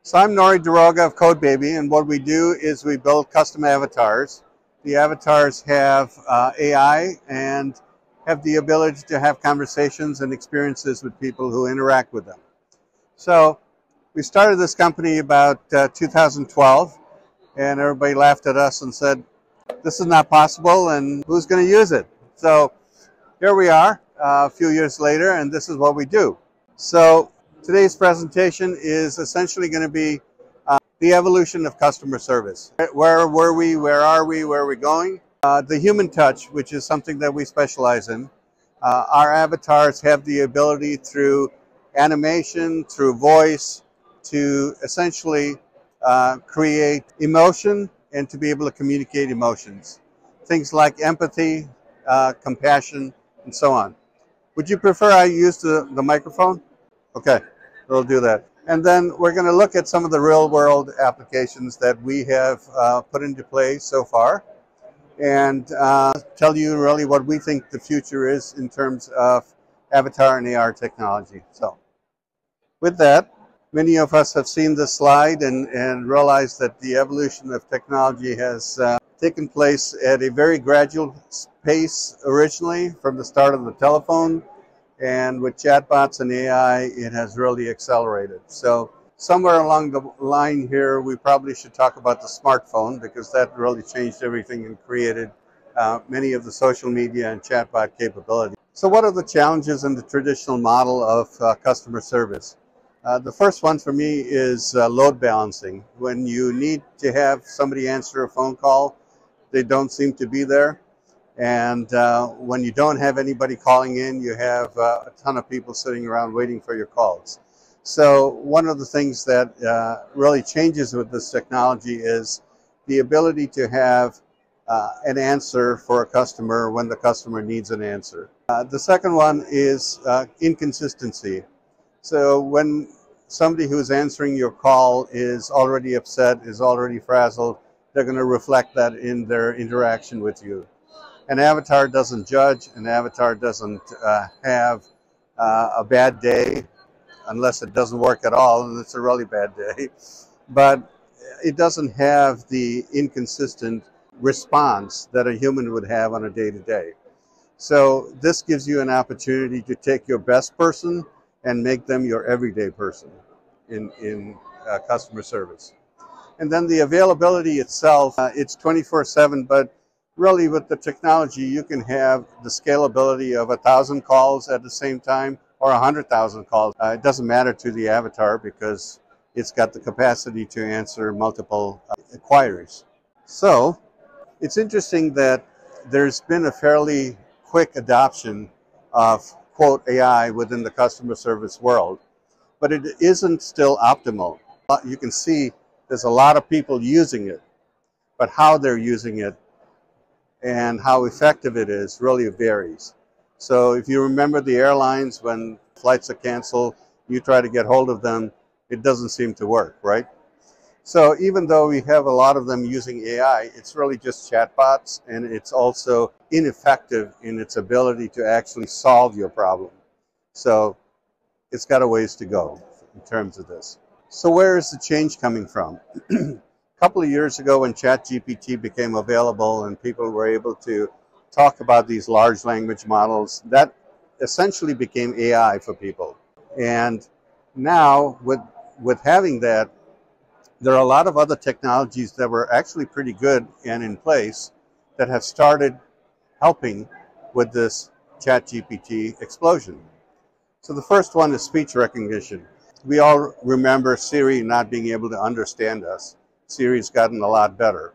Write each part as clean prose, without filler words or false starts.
So I'm Norrie of CodeBaby, and what we do is we build custom avatars. The avatars have AI and have the ability to have conversations and experiences with people who interact with them. So we started this company about 2012, and everybody laughed at us and said, this is not possible, and who's going to use it? So here we are a few years later, and this is what we do. So today's presentation is essentially going to be the evolution of customer service. Where were we? Where are we? Where are we going? The human touch, which is something that we specialize in. Our avatars have the ability through animation, through voice, to essentially create emotion and to be able to communicate emotions. Things like empathy, compassion, and so on. Would you prefer I use the microphone? Okay, we'll do that. And then we're going to look at some of the real-world applications that we have put into play so far, and tell you really what we think the future is in terms of avatar and AR technology. So with that, many of us have seen this slide and realized that the evolution of technology has taken place at a very gradual pace originally from the start of the telephone. And with chatbots and AI, it has really accelerated. So somewhere along the line here, we probably should talk about the smartphone, because that really changed everything and created many of the social media and chatbot capabilities. So what are the challenges in the traditional model of customer service? The first one for me is load balancing. When you need to have somebody answer a phone call, they don't seem to be there. And when you don't have anybody calling in, you have a ton of people sitting around waiting for your calls. So one of the things that really changes with this technology is the ability to have an answer for a customer when the customer needs an answer. The second one is inconsistency. So when somebody who's answering your call is already upset, is already frazzled, they're going to reflect that in their interaction with you. An avatar doesn't judge, an avatar doesn't have a bad day, unless it doesn't work at all, and it's a really bad day. But it doesn't have the inconsistent response that a human would have on a day-to-day. So this gives you an opportunity to take your best person and make them your everyday person in customer service. And then the availability itself, it's 24/7, but really, with the technology, you can have the scalability of 1,000 calls at the same time or 100,000 calls. It doesn't matter to the avatar because it's got the capacity to answer multiple inquiries. So it's interesting that there's been a fairly quick adoption of, quote, AI within the customer service world, but it isn't still optimal. You can see there's a lot of people using it, but how they're using it and how effective it is really varies. So if you remember the airlines, when flights are canceled, you try to get hold of them, it doesn't seem to work, right? So even though we have a lot of them using AI, it's really just chatbots, and it's also ineffective in its ability to actually solve your problem. So it's got a ways to go in terms of this. So where is the change coming from? A couple of years ago, when ChatGPT became available and people were able to talk about these large language models, that essentially became AI for people. And now with having that, there are a lot of other technologies that were actually pretty good and in place that have started helping with this ChatGPT explosion. So the first one is speech recognition. We all remember Siri not being able to understand us. Siri's gotten a lot better.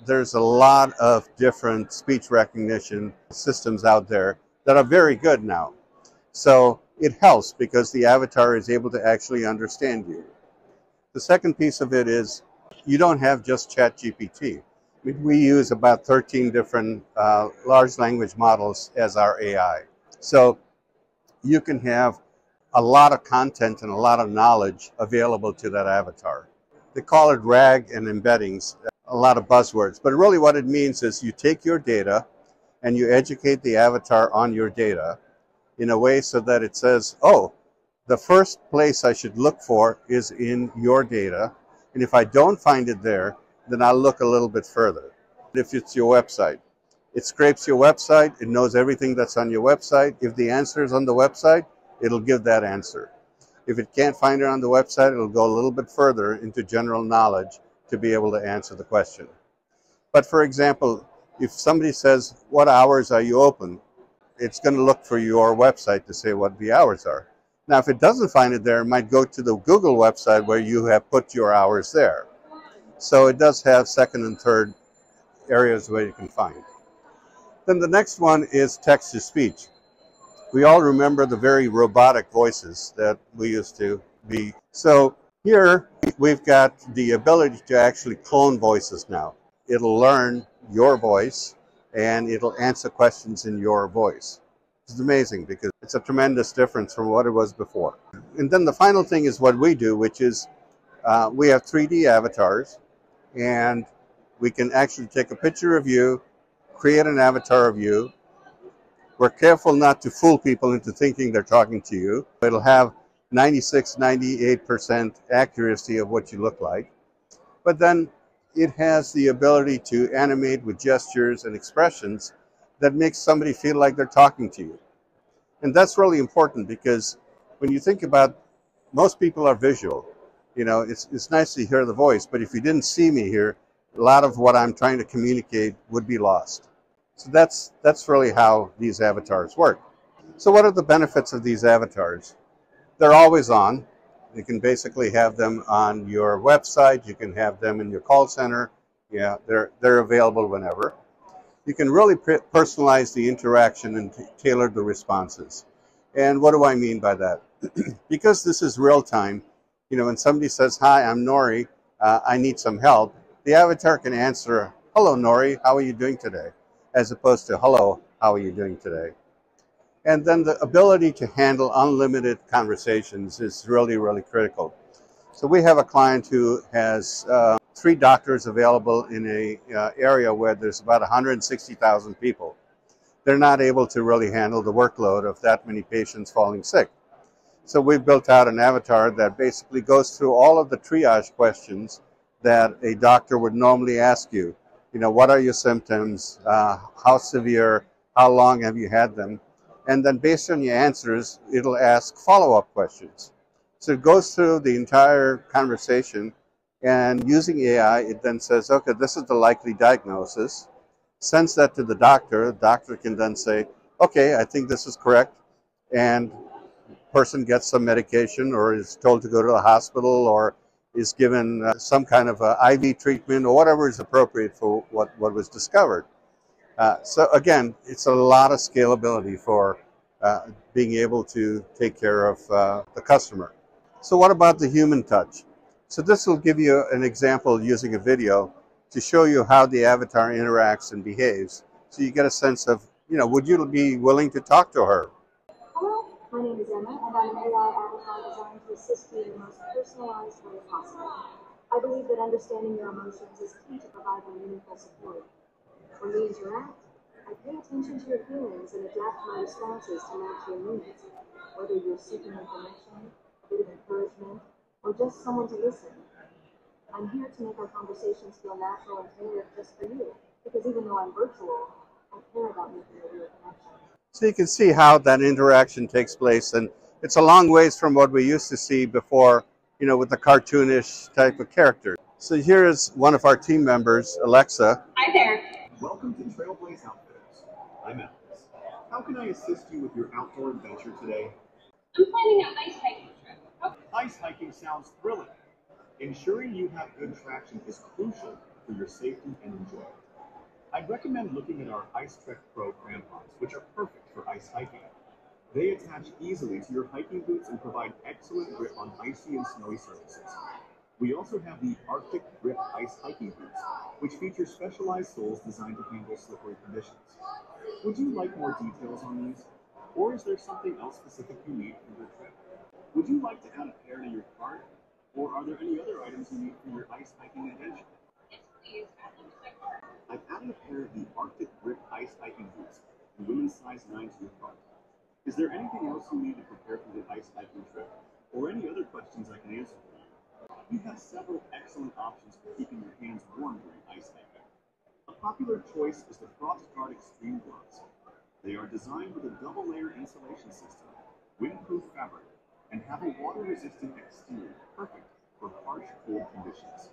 There's a lot of different speech recognition systems out there that are very good now. So it helps because the avatar is able to actually understand you. The second piece of it is you don't have just ChatGPT. We use about 13 different large language models as our AI. So you can have a lot of content and a lot of knowledge available to that avatar. They call it RAG and embeddings, a lot of buzzwords. But really what it means is you take your data and you educate the avatar on your data in a way so that it says, oh, The first place I should look for is in your data. And if I don't find it there, then I'll look a little bit further. If it's your website, it scrapes your website. It knows everything that's on your website. If the answer is on the website, it'll give that answer. If it can't find it on the website, it'll go a little bit further into general knowledge to be able to answer the question. But for example, if somebody says, what hours are you open? It's going to look for your website to say what the hours are. Now, if it doesn't find it there, it might go to the Google website where you have put your hours there. So it does have second and third areas where you can find. Then the next one is text-to-speech. We all remember the very robotic voices that we used to be. So here we've got the ability to actually clone voices now. It'll learn your voice and it'll answer questions in your voice. It's amazing because it's a tremendous difference from what it was before. And then the final thing is what we do, which is we have 3D avatars, and we can actually take a picture of you, create an avatar of you. We're careful not to fool people into thinking they're talking to you. It'll have 96, 98% accuracy of what you look like. But then it has the ability to animate with gestures and expressions that makes somebody feel like they're talking to you. And that's really important because when you think about, most people are visual. You know, it's nice to hear the voice, but if you didn't see me here, a lot of what I'm trying to communicate would be lost. So that's really how these avatars work. So what are the benefits of these avatars? They're always on. You can basically have them on your website. You can have them in your call center. Yeah, they're available whenever. You can really personalize the interaction and tailor the responses. And what do I mean by that? Because this is real time, you know, when somebody says, hi, I'm Norrie, I need some help, the avatar can answer, hello, Norrie, how are you doing today? As opposed to, hello, how are you doing today? And then the ability to handle unlimited conversations is really, really critical. So we have a client who has 3 doctors available in a area where there's about 160,000 people. They're not able to really handle the workload of that many patients falling sick. So we've built out an avatar that basically goes through all of the triage questions that a doctor would normally ask you. You know, what are your symptoms? How severe? How long have you had them? And then based on your answers, it'll ask follow-up questions. So it goes through the entire conversation, and using AI, it then says, okay, this is the likely diagnosis, sends that to the doctor can then say, okay, I think this is correct, and person gets some medication or is told to go to the hospital or is given some kind of IV treatment or whatever is appropriate for what was discovered. So again, it's a lot of scalability for being able to take care of the customer. So what about the human touch? So this will give you an example using a video to show you how the avatar interacts and behaves. So you get a sense of, you know, would you be willing to talk to her? Hello, my name is Emma, and I'm an AI avatar designed to assist you in the most personalized way possible. I believe that understanding your emotions is key to providing meaningful support. When we interact, I pay attention to your feelings and adapt my responses to match your needs, whether you're seeking information, a bit of encouragement, or just someone to listen. I'm here to make our conversations feel natural and tailored just for you, because even though I'm virtual, I care about making a real connection. So you can see how that interaction takes place, and it's a long ways from what we used to see before, you know, with the cartoonish type of character. So here is one of our team members, Alexa. Hi there. Welcome to Trailblaze Outfitters. I'm Alex. How can I assist you with your outdoor adventure today? I'm planning an ice hiking trip. Ice hiking sounds thrilling. Ensuring you have good traction is crucial for your safety and enjoyment. I'd recommend looking at our Ice Trek Pro crampons, which are perfect for ice hiking. They attach easily to your hiking boots and provide excellent grip on icy and snowy surfaces. We also have the Arctic Grip Ice Hiking Boots, which feature specialized soles designed to handle slippery conditions. Would you like more details on these? Or is there something else specific you need for your trip? Would you like to add a pair to your cart? Or are there any other items you need for your ice hiking adventure? Please add them to my cart. I've added a pair of the Arctic Grip Ice Hiking Boots in women's size 9 to your cart. Is there anything else you need to prepare for the ice hiking trip, or any other questions I can answer for you? We have several excellent options for keeping your hands warm during ice hiking. A popular choice is the FrostGuard Extreme Gloves. They are designed with a double-layer insulation system, windproof fabric, and have a water-resistant exterior, perfect for harsh cold conditions.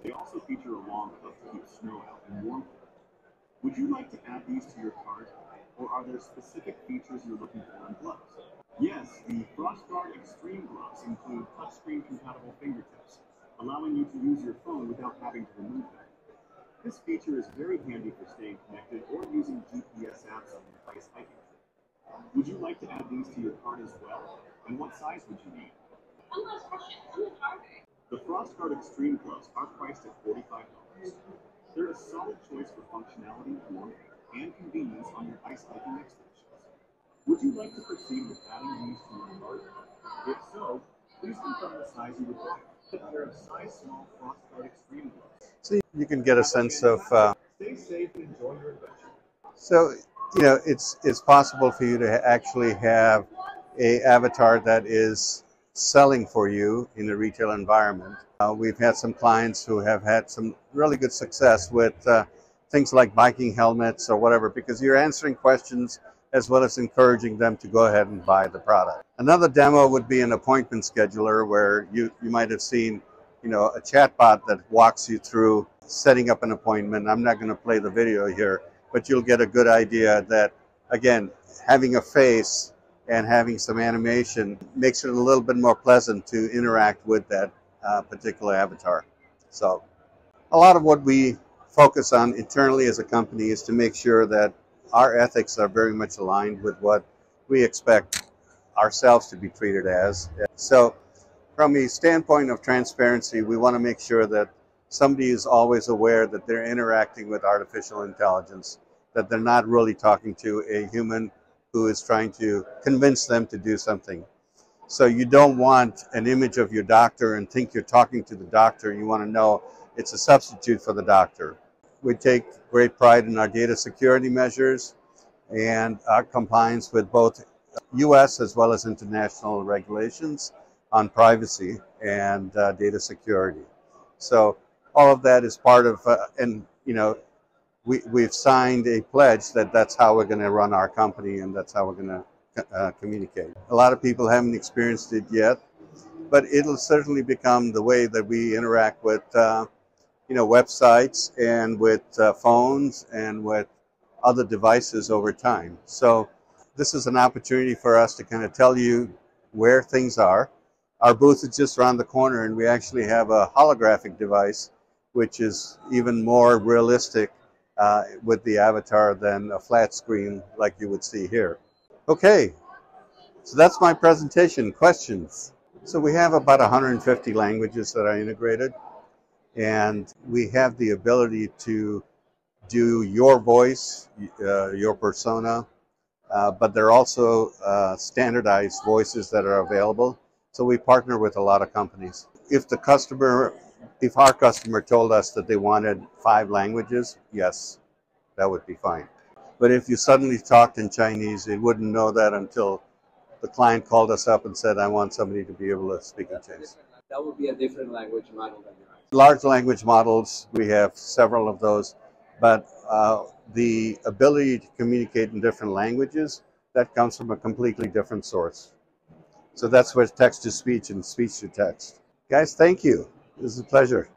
They also feature a long cuff to keep snow out and warm. Would you like to add these to your cart, or are there specific features you're looking for in gloves? Yes, the FrostGuard Extreme Gloves include touchscreen compatible fingertips, allowing you to use your phone without having to remove them. This feature is very handy for staying connected or using GPS apps on your ice hiking trip. Would you like to add these to your cart as well? And what size would you need? One last question. On the cart. The FrostGuard Extreme Gloves are priced at $45. They're a solid choice for functionality, warmth, and convenience on your ice hiking expeditions. Would you like to proceed with adding these to your cart? If so, please confirm the size you require. A pair of size small FrostGuard Extreme Gloves. So you can get a sense of. Stay safe and enjoy your adventure. So it's possible for you to actually have a avatar that is selling for you in a retail environment. We've had some clients who have had some really good success with things like biking helmets or whatever, because you're answering questions as well as encouraging them to go ahead and buy the product. Another demo would be an appointment scheduler, where you might have seen a chatbot that walks you through setting up an appointment. I'm not going to play the video here, but you'll get a good idea that, again, having a face and having some animation makes it a little bit more pleasant to interact with that particular avatar. So a lot of what we focus on internally as a company is to make sure that our ethics are very much aligned with what we expect ourselves to be treated as. So from a standpoint of transparency, we want to make sure that somebody is always aware that they're interacting with artificial intelligence, that they're not really talking to a human who is trying to convince them to do something. So you don't want an image of your doctor and think you're talking to the doctor. You want to know it's a substitute for the doctor. We take great pride in our data security measures and our compliance with both U.S. as well as international regulations on privacy and data security. So all of that is part of, we've signed a pledge that that's how we're going to run our company and that's how we're going to communicate. A lot of people haven't experienced it yet, but it'll certainly become the way that we interact with websites and with phones and with other devices over time. So this is an opportunity for us to kind of tell you where things are. Our booth is just around the corner, and we actually have a holographic device, which is even more realistic with the avatar than a flat screen like you would see here. Okay, so that's my presentation. Questions? So we have about 150 languages that are integrated, and we have the ability to do your voice, your persona, but there are also standardized voices that are available. So we partner with a lot of companies. If our customer told us that they wanted 5 languages, yes, that would be fine. But if you suddenly talked in Chinese, they wouldn't know that until the client called us up and said, I want somebody to be able to speak in Chinese. That would be a different language model than yours. Large language models, we have several of those, but the ability to communicate in different languages, that comes from a completely different source. So that's where text to speech and speech to text. Guys, thank you. This is a pleasure.